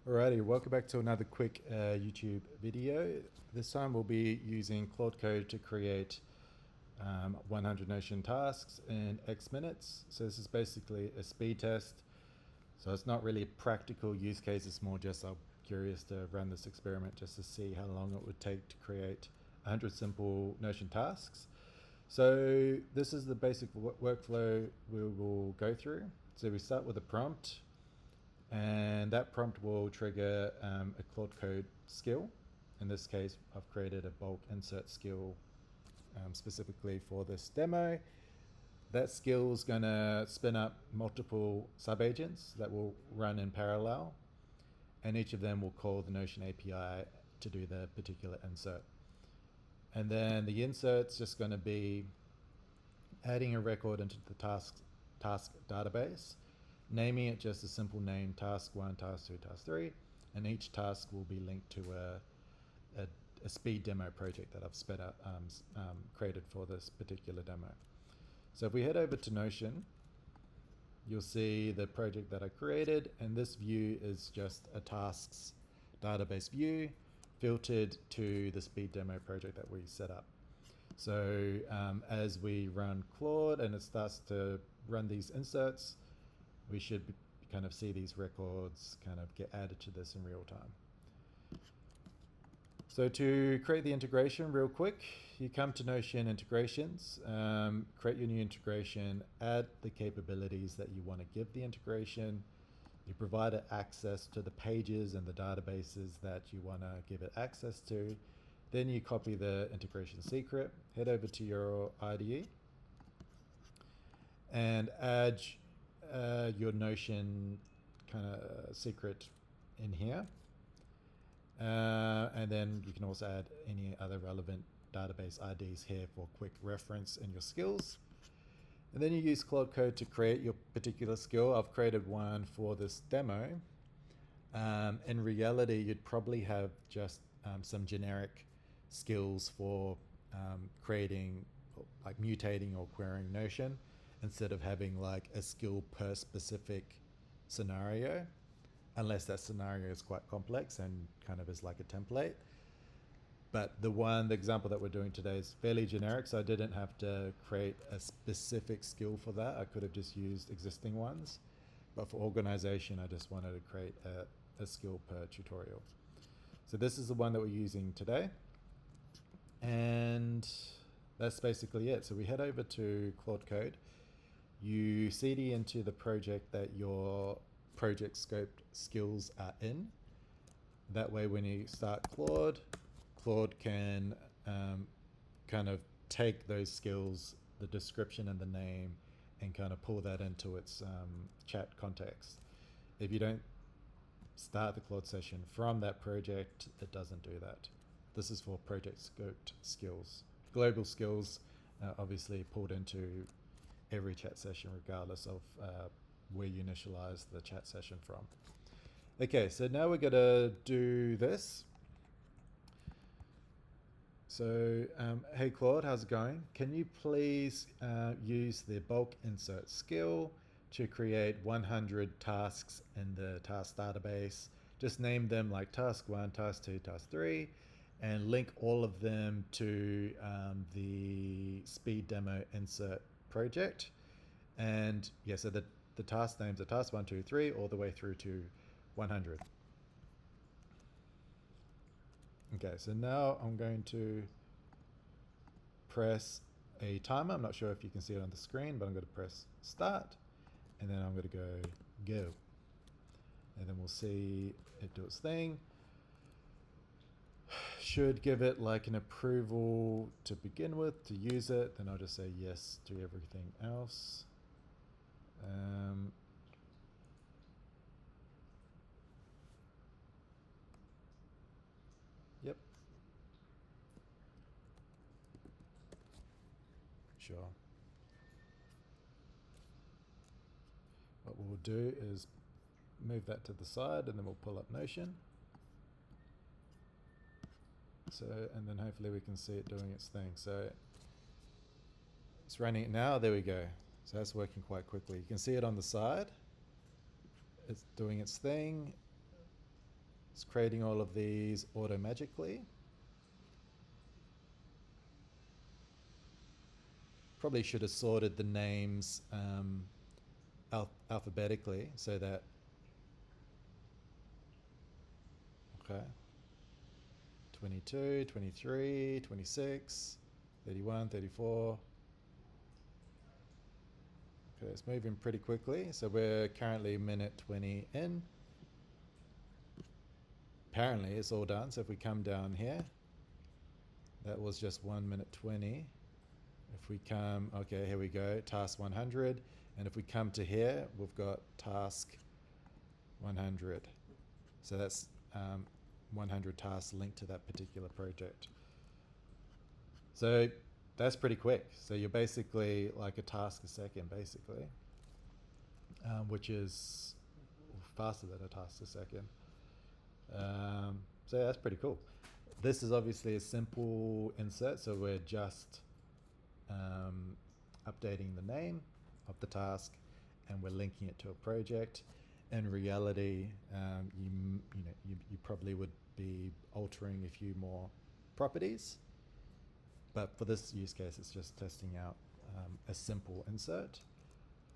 Alrighty, welcome back to another quick YouTube video. This time we'll be using Claude Code to create 100 Notion tasks in X minutes. So this is basically a speed test. So it's not really a practical use case, it's more just I'm curious to run this experiment just to see how long it would take to create 100 simple Notion tasks. So this is the basic workflow we will go through. So we start with a prompt, and that prompt will trigger a Claude Code skill. In this case, I've created a bulk insert skill specifically for this demo. That skill is going to spin up multiple sub-agents that will run in parallel, and each of them will call the Notion API to do the particular insert. And then the insert's just going to be adding a record into the task database, naming it just a simple name, task 1, task 2, task 3, and each task will be linked to a speed demo project that I've sped up, created for this particular demo. So if we head over to Notion, you'll see the project that I created, and this view is just a tasks database view filtered to the speed demo project that we set up. So as we run Claude and it starts to run these inserts, we should kind of see these records kind of get added to this in real time. So to create the integration real quick, you come to Notion integrations, create your new integration, add the capabilities that you want to give the integration. You provide it access to the pages and the databases that you want to give it access to. Then you copy the integration secret, head over to your IDE, and add your Notion kind of secret in here. And then you can also add any other relevant database IDs here for quick reference in your skills. And then you use Claude Code to create your particular skill. I've created one for this demo. In reality, you'd probably have just some generic skills for creating, like mutating or querying Notion, instead of having like a skill per specific scenario, unless that scenario is quite complex and kind of is like a template. But the example that we're doing today is fairly generic, so I didn't have to create a specific skill for that. I could have just used existing ones. But for organization, I just wanted to create a skill per tutorial. So this is the one that we're using today. And that's basically it. So we head over to Claude Code. You CD into the project that your project scoped skills are in. That way when you start Claude can kind of take those skills, the description and the name, and kind of pull that into its chat context. If you don't start the Claude session from that project, it doesn't do that. This is for project scoped skills. Global skills obviously pulled into every chat session regardless of where you initialize the chat session from. Okay, so now we're gonna do this. So, hey Claude, how's it going? Can you please use the bulk insert skill to create 100 tasks in the task database? Just name them like task 1, task 2, task 3, and link all of them to the speed demo insert project. And yeah, so the task names are task 1, 2, 3, all the way through to 100. Okay, so now I'm going to press a timer. I'm not sure if you can see it on the screen, but I'm going to press start, and then I'm going to go, and then we'll see it do its thing. Should give it like an approval to begin with to use it. Then I'll just say yes to everything else. Yep. Sure. What we'll do is move that to the side, and then we'll pull up Notion. So, and then hopefully we can see it doing its thing. So it's running it now. There we go. So that's working quite quickly. You can see it on the side. It's doing its thing. It's creating all of these auto-magically. Probably should have sorted the names alphabetically so that, okay, 22, 23, 26, 31, 34. Okay, it's moving pretty quickly. So we're currently minute 20 in. Apparently it's all done. So if we come down here, that was just 1 minute 20. If we come, okay, here we go, task 100. And if we come to here, we've got task 100. So that's 100 tasks linked to that particular project. So that's pretty quick. So you're basically like a task a second, basically, which is faster than a task a second. So that's pretty cool. This is obviously a simple insert, so we're just updating the name of the task, and we're linking it to a project. In reality, you probably would be altering a few more properties, but for this use case, it's just testing out a simple insert.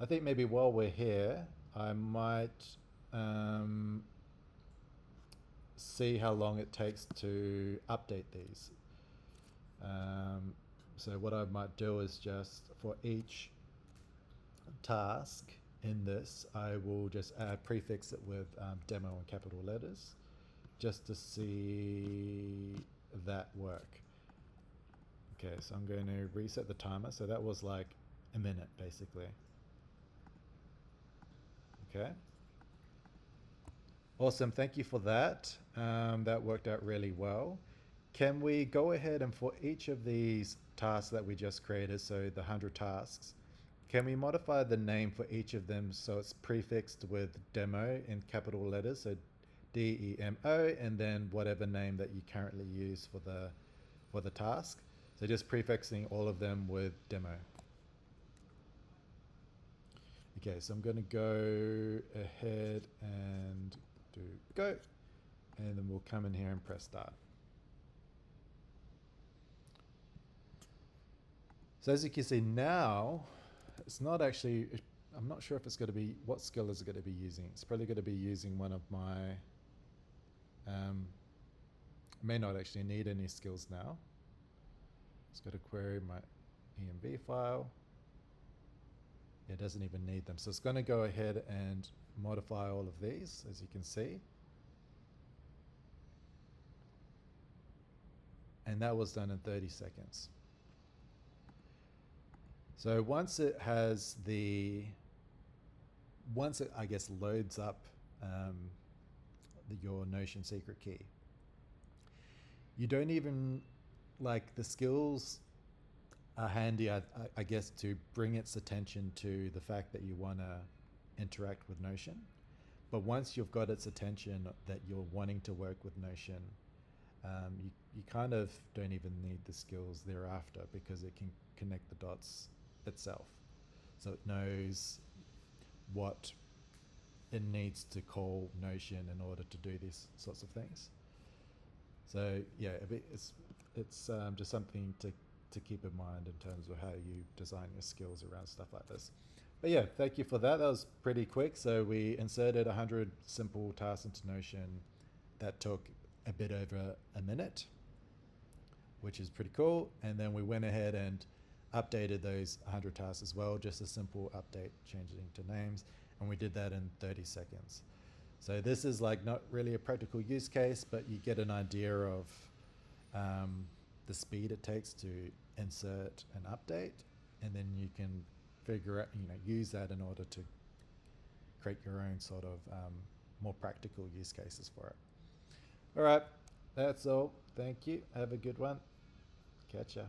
I think maybe while we're here, I might see how long it takes to update these. So what I might do is just for each task in this, I will just prefix it with demo in capital letters just to see that work. Okay, so I'm going to reset the timer. So that was like a minute basically. Okay. Awesome, thank you for that. That worked out really well. Can we go ahead and for each of these tasks that we just created, so the 100 tasks, can we modify the name for each of them so it's prefixed with demo in capital letters, so DEMO, and then whatever name that you currently use for the task. So just prefixing all of them with demo. Okay, so I'm going to go ahead and do go, and then we'll come in here and press start. So as you can see now, it's not actually, I'm not sure if it's going to be, what skill is it going to be using? It's probably going to be using one of my, may not actually need any skills now. It's got to query my EMB file. It doesn't even need them. So it's going to go ahead and modify all of these, as you can see. And that was done in 30 seconds. So once it has once it, I guess, loads up your Notion secret key, you don't even, like, the skills are handy, I guess, to bring its attention to the fact that you want to interact with Notion. But once you've got its attention that you're wanting to work with Notion, you kind of don't even need the skills thereafter, because it can connect the dots itself. So it knows what it needs to call Notion in order to do these sorts of things. So yeah, it's just something to keep in mind in terms of how you design your skills around stuff like this. But yeah, thank you for that. That was pretty quick. So we inserted 100 simple tasks into Notion. That took a bit over a minute, which is pretty cool. And then we went ahead and updated those 100 tasks as well, just a simple update, changing to names. And we did that in 30 seconds. So this is like not really a practical use case, but you get an idea of the speed it takes to insert and update, and then you can figure out, use that in order to create your own sort of more practical use cases for it. All right, that's all. Thank you. Have a good one. Catch ya.